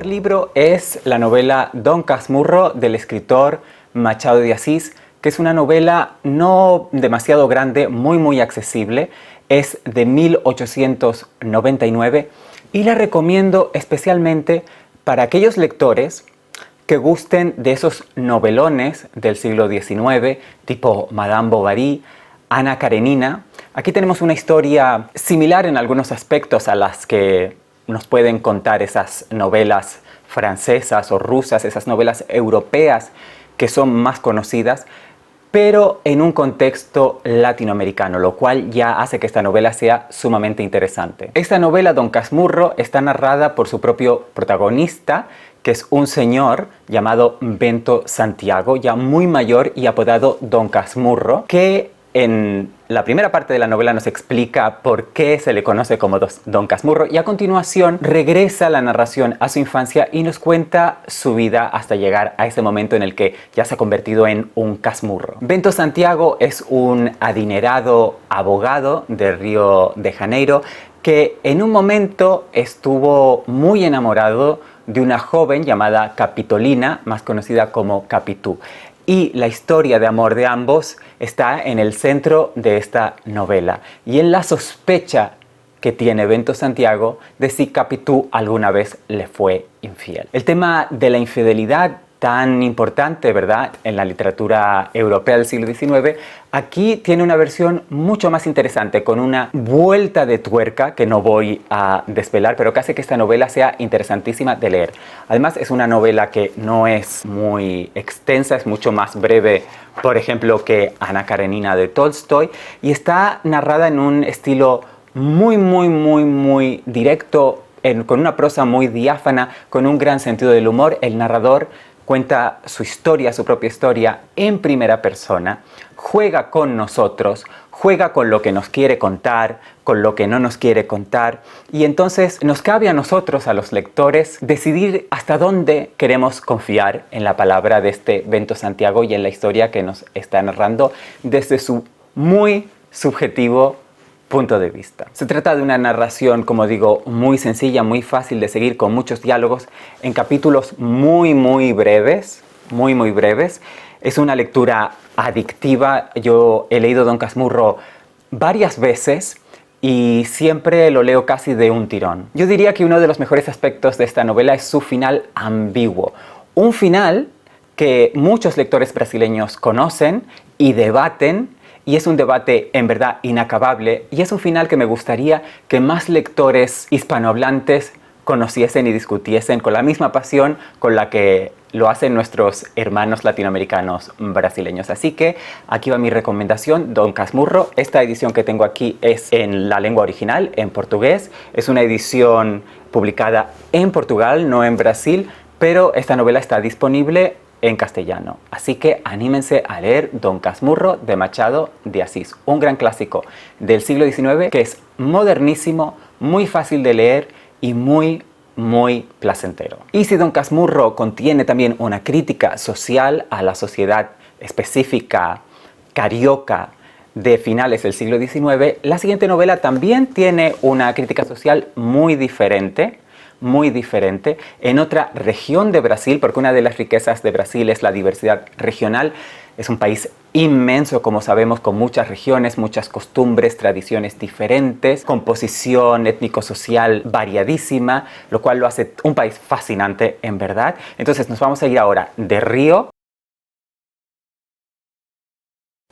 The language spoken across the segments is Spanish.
primer libro es la novela Don Casmurro del escritor Machado de Assis, que es una novela no demasiado grande, muy accesible. Es de 1899 y la recomiendo especialmente para aquellos lectores que gusten de esos novelones del siglo XIX, tipo Madame Bovary, Ana Karenina. Aquí tenemos una historia similar en algunos aspectos a las que nos pueden contar esas novelas francesas o rusas, esas novelas europeas que son más conocidas, pero en un contexto latinoamericano, lo cual ya hace que esta novela sea sumamente interesante. Esta novela, Don Casmurro, está narrada por su propio protagonista, que es un señor llamado Bento Santiago, ya muy mayor y apodado Don Casmurro, que en la primera parte de la novela nos explica por qué se le conoce como Don Casmurro, y a continuación regresa la narración a su infancia y nos cuenta su vida hasta llegar a ese momento en el que ya se ha convertido en un casmurro. Bento Santiago es un adinerado abogado de Río de Janeiro que en un momento estuvo muy enamorado de una joven llamada Capitolina, más conocida como Capitú. Y la historia de amor de ambos está en el centro de esta novela y en la sospecha que tiene Bento Santiago de si Capitú alguna vez le fue infiel. El tema de la infidelidad, tan importante, ¿verdad?, en la literatura europea del siglo XIX, aquí tiene una versión mucho más interesante, con una vuelta de tuerca que no voy a desvelar, pero que hace que esta novela sea interesantísima de leer. Además, es una novela que no es muy extensa, es mucho más breve, por ejemplo, que Ana Karenina de Tolstoy, y está narrada en un estilo muy directo, con una prosa muy diáfana, con un gran sentido del humor. El narrador cuenta su historia, su propia historia, en primera persona, juega con nosotros, juega con lo que nos quiere contar, con lo que no nos quiere contar, y entonces nos cabe a nosotros, a los lectores, decidir hasta dónde queremos confiar en la palabra de este Bento Santiago y en la historia que nos está narrando desde su muy subjetivo punto de vista. Se trata de una narración, como digo, muy sencilla, muy fácil de seguir, con muchos diálogos, en capítulos muy breves, muy breves. Es una lectura adictiva. Yo he leído Don Casmurro varias veces y siempre lo leo casi de un tirón. Yo diría que uno de los mejores aspectos de esta novela es su final ambiguo. Un final que muchos lectores brasileños conocen y debaten, y es un debate en verdad inacabable, y es un final que me gustaría que más lectores hispanohablantes conociesen y discutiesen con la misma pasión con la que lo hacen nuestros hermanos latinoamericanos brasileños. Así que aquí va mi recomendación, Don Casmurro. Esta edición que tengo aquí es en la lengua original, en portugués. Es una edición publicada en Portugal, no en Brasil, pero esta novela está disponible en castellano. Así que anímense a leer Don Casmurro de Machado de Assis, un gran clásico del siglo XIX que es modernísimo, muy fácil de leer y muy placentero. Y si Don Casmurro contiene también una crítica social a la sociedad específica carioca de finales del siglo XIX, la siguiente novela también tiene una crítica social muy diferente, en otra región de Brasil, porque una de las riquezas de Brasil es la diversidad regional. Es un país inmenso, como sabemos, con muchas regiones, muchas costumbres, tradiciones diferentes, composición étnico-social variadísima, lo cual lo hace un país fascinante en verdad. Entonces nos vamos a ir ahora de Río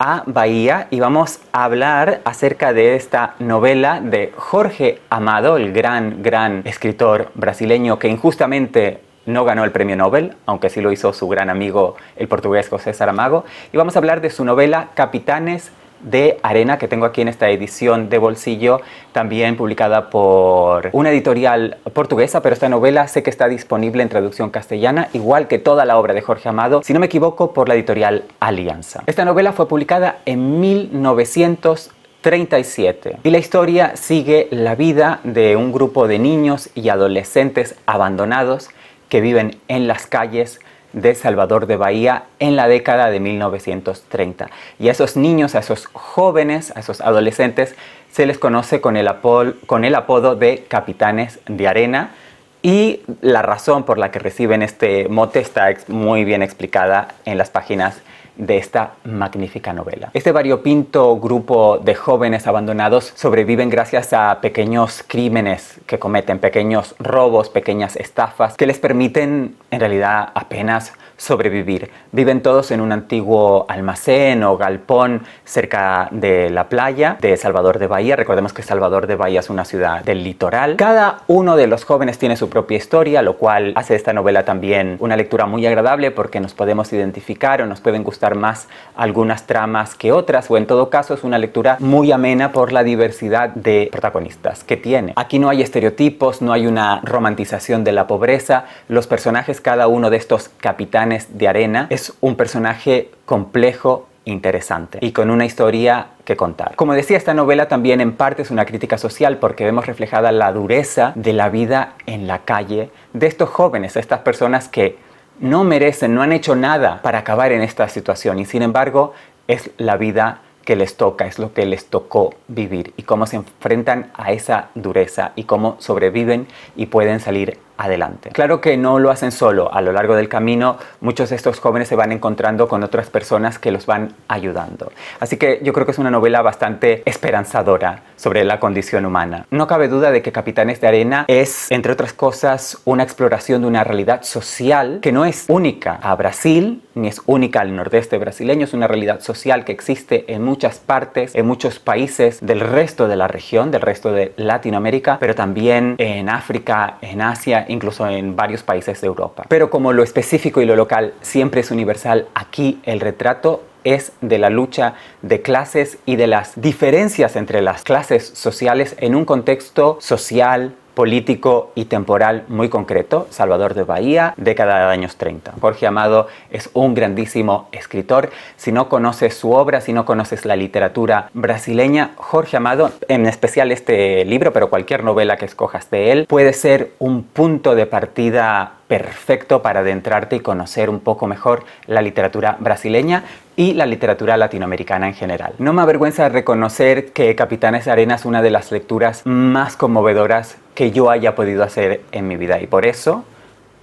a Bahía y vamos a hablar acerca de esta novela de Jorge Amado, el gran escritor brasileño que injustamente no ganó el premio Nobel, aunque sí lo hizo su gran amigo el portugués José Saramago. Y vamos a hablar de su novela Capitanes de Arena, que tengo aquí en esta edición de bolsillo, también publicada por una editorial portuguesa, pero esta novela sé que está disponible en traducción castellana, igual que toda la obra de Jorge Amado, si no me equivoco, por la editorial Alianza. Esta novela fue publicada en 1937 y la historia sigue la vida de un grupo de niños y adolescentes abandonados que viven en las calles de Salvador de Bahía en la década de 1930. Y a esos niños, a esos jóvenes, a esos adolescentes, se les conoce con el apodo de Capitanes de Arena, Y la razón por la que reciben este mote está muy bien explicada en las páginas de esta magnífica novela. Este variopinto grupo de jóvenes abandonados sobreviven gracias a pequeños crímenes que cometen, pequeños robos, pequeñas estafas que les permiten en realidad apenas sobrevivir. Viven todos en un antiguo almacén o galpón cerca de la playa de Salvador de Bahía. Recordemos que Salvador de Bahía es una ciudad del litoral. Cada uno de los jóvenes tiene su propia historia, lo cual hace de esta novela también una lectura muy agradable porque nos podemos identificar o nos pueden gustar más algunas tramas que otras, o en todo caso es una lectura muy amena por la diversidad de protagonistas que tiene. Aquí no hay estereotipos, no hay una romantización de la pobreza. Los personajes, cada uno de estos capitanes de arena, es un personaje complejo, interesante y con una historia que contar. Como decía, esta novela también en parte es una crítica social porque vemos reflejada la dureza de la vida en la calle de estos jóvenes, estas personas que no merecen, no han hecho nada para acabar en esta situación y sin embargo es la vida que les toca, es lo que les tocó vivir y cómo se enfrentan a esa dureza y cómo sobreviven y pueden salir adelante. Claro que no lo hacen solo. A lo largo del camino muchos de estos jóvenes se van encontrando con otras personas que los van ayudando. Así que yo creo que es una novela bastante esperanzadora sobre la condición humana. No cabe duda de que Capitanes de Arena es, entre otras cosas, una exploración de una realidad social que no es única a Brasil, ni es única al nordeste brasileño. Es una realidad social que existe en muchas partes, en muchos países del resto de la región, del resto de Latinoamérica, pero también en África, en Asia, incluso en varios países de Europa. Pero como lo específico y lo local siempre es universal, aquí el retrato es de la lucha de clases y de las diferencias entre las clases sociales en un contexto social, político y temporal muy concreto. Salvador de Bahía, década de años 30. Jorge Amado es un grandísimo escritor. Si no conoces su obra, si no conoces la literatura brasileña, Jorge Amado, en especial este libro, pero cualquier novela que escojas de él, puede ser un punto de partida perfecto para adentrarte y conocer un poco mejor la literatura brasileña y la literatura latinoamericana en general. No me avergüenza reconocer que Capitanes de Arena es una de las lecturas más conmovedoras que yo haya podido hacer en mi vida y por eso,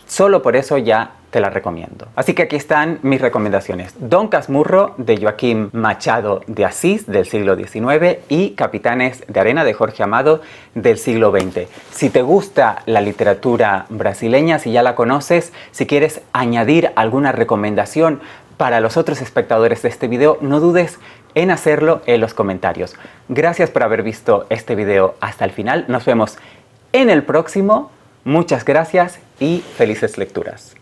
solo por eso ya te la recomiendo. Así que aquí están mis recomendaciones. Don Casmurro de Joaquín Machado de Asís del siglo XIX y Capitanes de Arena de Jorge Amado del siglo XX. Si te gusta la literatura brasileña, si ya la conoces, si quieres añadir alguna recomendación para los otros espectadores de este video, no dudes en hacerlo en los comentarios. Gracias por haber visto este video hasta el final. Nos vemos en el próximo. Muchas gracias y felices lecturas.